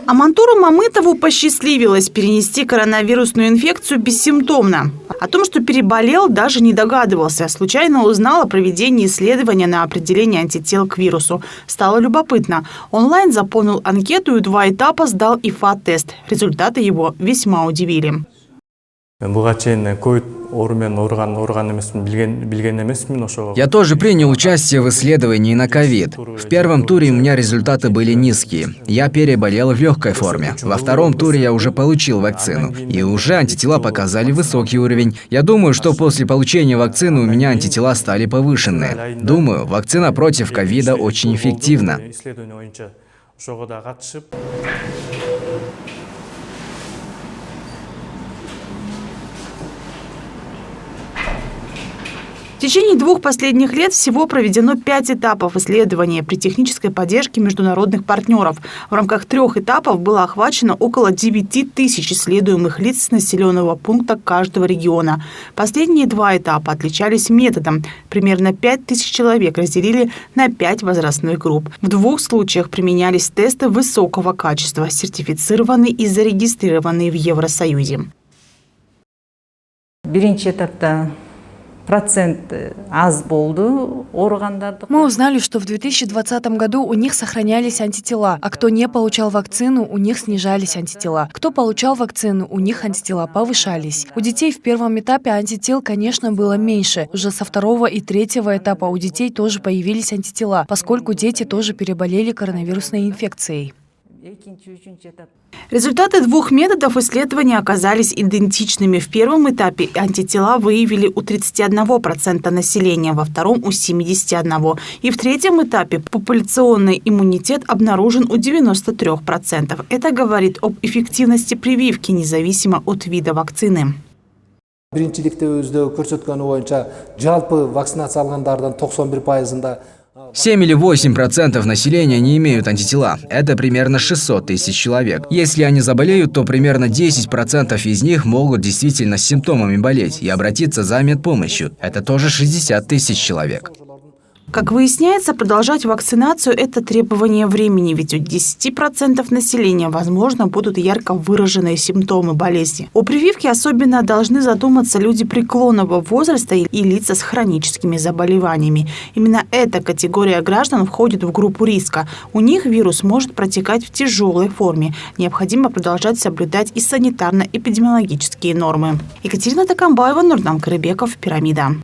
Амантуру Мамытову посчастливилось перенести коронавирусную инфекцию бессимптомно. О том, что переболел, даже не догадывался. Случайно узнал о проведении исследования на определение антител к вирусу. Стало любопытно. Онлайн заполнил анкету и 2 этапа сдал ИФА-тест. Результаты его весьма удивили. Я тоже принял участие в исследовании на ковид. В первом туре у меня результаты были низкие. Я переболел в легкой форме. Во втором туре я уже получил вакцину. И уже антитела показали высокий уровень. Я думаю, что после получения вакцины у меня антитела стали повышенные. Думаю, вакцина против ковида очень эффективна. В течение 2 последних лет всего проведено 5 этапов исследования при технической поддержке международных партнеров. В рамках 3 этапов было охвачено около 9 тысяч исследуемых лиц с населенного пункта каждого региона. Последние 2 этапа отличались методом. Примерно 5 тысяч человек разделили на 5 возрастных групп. В 2 случаях применялись тесты высокого качества, сертифицированные и зарегистрированные в Евросоюзе. Мы узнали, что в 2020 году у них сохранялись антитела, а кто не получал вакцину, у них снижались антитела. Кто получал вакцину, у них антитела повышались. У детей в первом этапе антител, конечно, было меньше. Уже со 2 и 3 этапа у детей тоже появились антитела, поскольку дети тоже переболели коронавирусной инфекцией. Результаты 2 методов исследования оказались идентичными. В первом этапе антитела выявили у 31% населения, во втором – у 71%. И в третьем этапе популяционный иммунитет обнаружен у 93%. Это говорит об эффективности прививки, независимо от вида вакцины. — 7 или 8% населения не имеют антитела. Это примерно 600 тысяч человек. Если они заболеют, то примерно 10% из них могут действительно с симптомами болеть и обратиться за медпомощью. Это тоже 60 тысяч человек. Как выясняется, продолжать вакцинацию – это требование времени, ведь у 10% населения, возможно, будут ярко выраженные симптомы болезни. О прививке особенно должны задуматься люди преклонного возраста и лица с хроническими заболеваниями. Именно эта категория граждан входит в группу риска. У них вирус может протекать в тяжелой форме. Необходимо продолжать соблюдать и санитарно-эпидемиологические нормы. Екатерина Такамбаева, Нурнам Карыбеков, Пирамида.